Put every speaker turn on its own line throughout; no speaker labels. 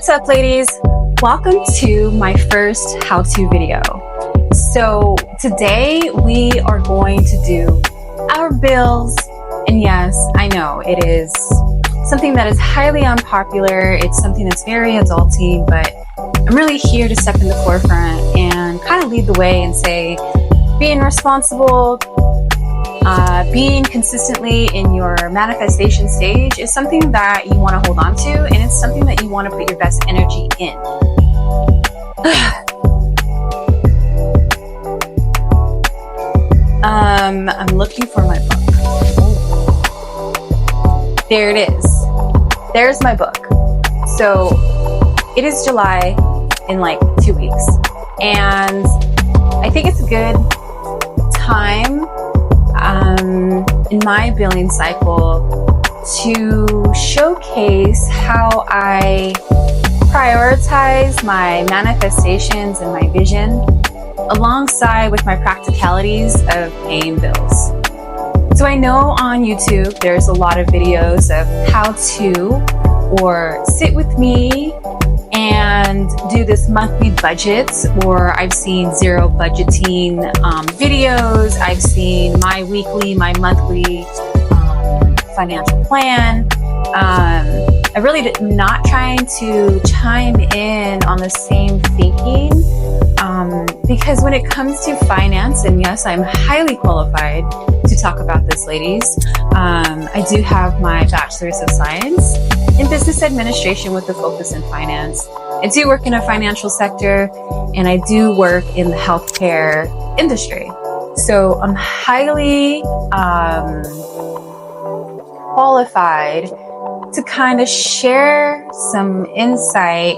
What's up, ladies? Welcome to my first how-to video. So today we are going to do our bills. And yes, I know it is something that is highly unpopular. It's something that's very adulting, but I'm really here to step in the forefront and kind of lead the way and say, being responsible, being consistently in your manifestation stage is something that you want to hold on to, and it's something that you want to put your best energy in. I'm looking for my book. There it is. There's my book. So it is July in like 2 weeks, and I think it's a good time in my billing cycle to showcase how I prioritize my manifestations and my vision alongside with my practicalities of paying bills. So I know on YouTube there's a lot of videos of how to, or sit with me and do this monthly budget, or I've seen zero budgeting videos. I've seen my weekly, my monthly financial plan. I really am not trying to chime in on the same thinking because when it comes to finance, and yes, I'm highly qualified to talk about this, ladies. I do have my bachelor's of science in business administration with a focus in finance. I do work in a financial sector, and I do work in the healthcare industry. So I'm highly qualified to kind of share some insight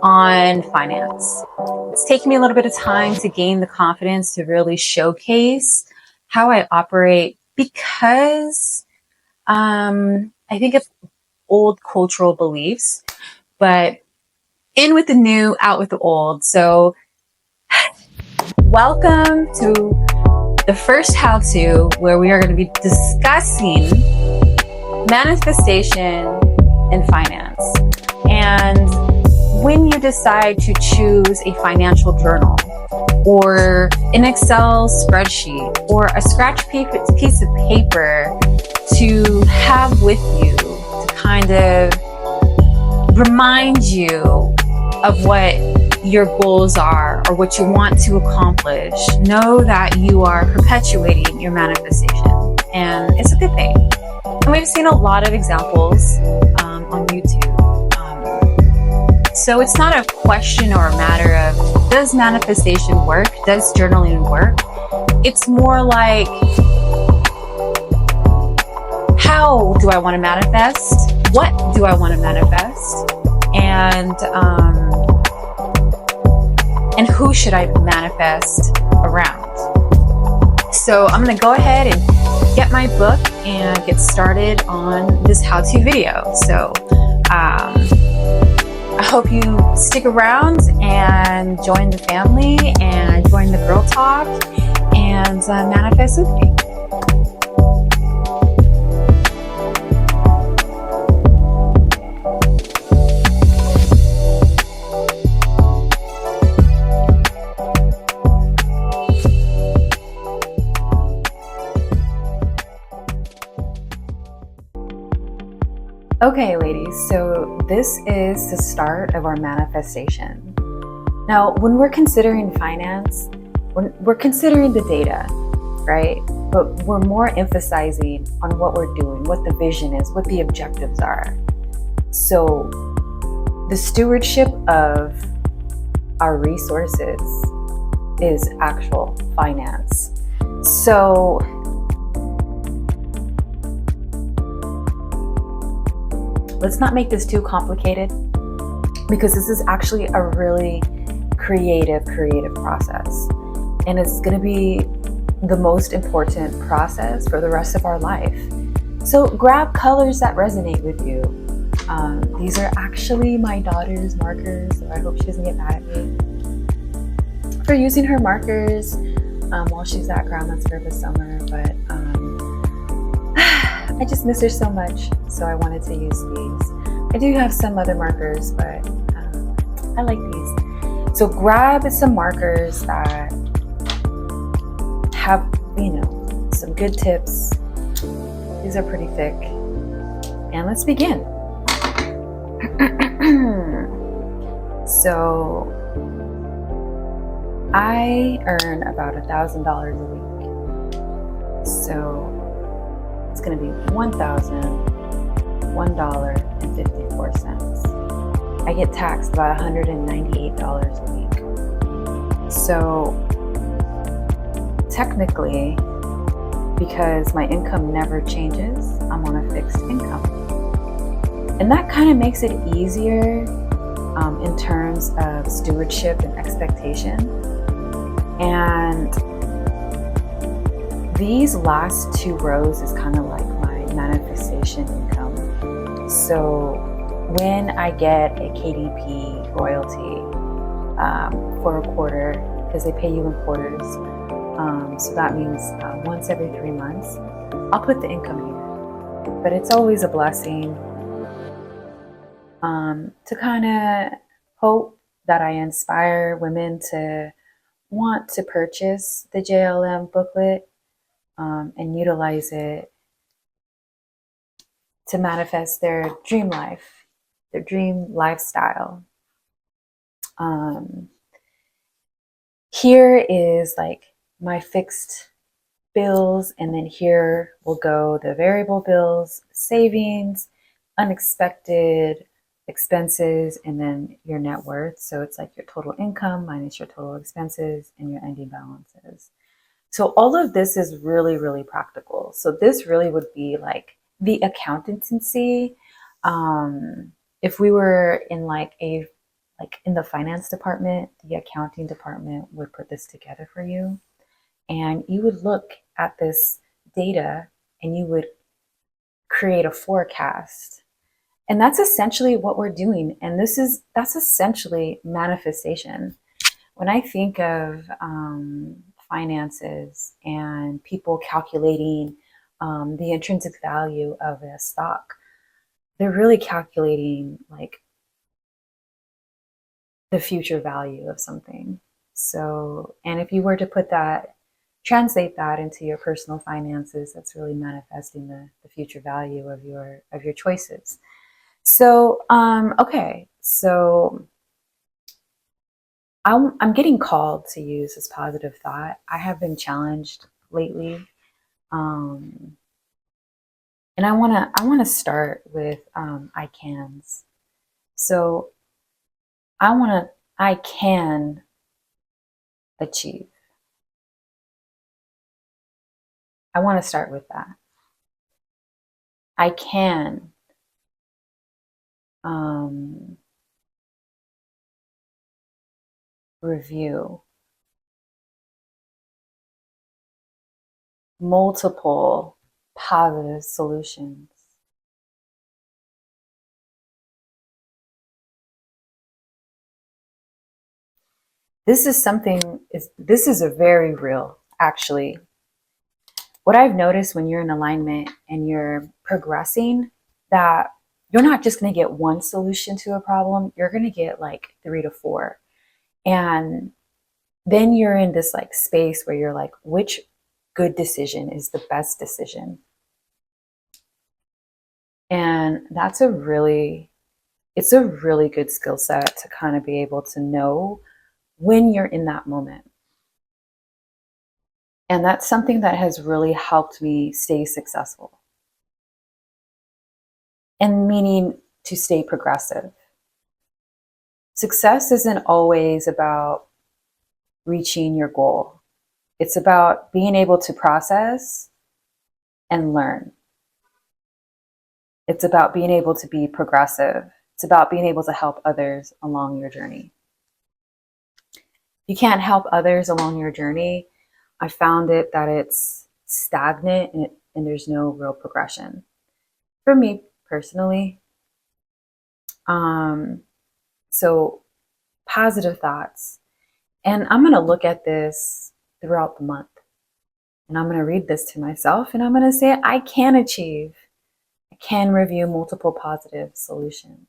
on finance. It's taken me a little bit of time to gain the confidence to really showcase how I operate, because I think of old cultural beliefs, but in with the new, out with the old. So welcome to the first how-to, where we are going to be discussing manifestation and finance. And when you decide to choose a financial journal or an Excel spreadsheet or a scratch piece of paper to have with you to kind of remind you of what your goals are or what you want to accomplish, know that you are perpetuating your manifestation, and it's a good thing. And we've seen a lot of examples on YouTube. So it's not a question or a matter of, does manifestation work? Does journaling work? It's more like, how do I want to manifest? What do I want to manifest? And who should I manifest around? So I'm going to go ahead and get my book and get started on this how-to video. So I hope you stick around and join the family and join the girl talk and manifest with me. Okay, ladies, so this is the start of our manifestation. Now, when we're considering finance, we're considering the data, right? But we're more emphasizing on what we're doing, what the vision is, what the objectives are. So the stewardship of our resources is actual finance. So let's not make this too complicated, because this is actually a really creative process. And it's going to be the most important process for the rest of our life. So grab colors that resonate with you. These are actually my daughter's markers, so I hope she doesn't get mad at me for using her markers while she's at grandma's for the summer. But I just miss her so much, so I wanted to use these. I do have some other markers, but I like these. So grab some markers that have, some good tips. These are pretty thick. And let's begin. So I earn about $1,000 a week. So it's going to be $1,001.54. I get taxed about $198 a week. So technically, because my income never changes, I'm on a fixed income. And that kind of makes it easier in terms of stewardship and expectation. And these last two rows is kind of like my manifestation income. So when I get a KDP royalty for a quarter, because they pay you in quarters, so that means once every 3 months, I'll put the income here. But it's always a blessing to kind of hope that I inspire women to want to purchase the JLM booklet and utilize it to manifest their dream life, their dream lifestyle. Here is like my fixed bills, and then here will go the variable bills, savings, unexpected expenses, and then your net worth. So it's like your total income minus your total expenses and your ending balances. So all of this is really, really practical. So this really would be like the accountancy. If we were in like in the finance department, the accounting department would put this together for you. And you would look at this data and you would create a forecast. And that's essentially what we're doing. And that's essentially manifestation. When I think of finances and people calculating the intrinsic value of a stock, they're really calculating like the future value of something. So, and if you were to translate that into your personal finances, that's really manifesting the future value of your choices. So, okay, so I'm getting called to use this positive thought. I have been challenged lately, and I wanna start with I cans. So I can achieve. I want to start with that. I can review multiple positive solutions. This is a very real, actually. What I've noticed when you're in alignment and you're progressing, that you're not just going to get one solution to a problem, you're going to get like 3 to 4. And then you're in this like space where you're like, which good decision is the best decision? And it's a really good skill set to kind of be able to know when you're in that moment. And that's something that has really helped me stay successful. And meaning to stay progressive. Success isn't always about reaching your goal. It's about being able to process and learn. It's about being able to be progressive. It's about being able to help others along your journey. You can't help others along your journey. I found that it's stagnant and there's no real progression. For me personally, so positive thoughts. And I'm going to look at this throughout the month. And I'm going to read this to myself and I'm going to say, I can achieve. I can review multiple positive solutions.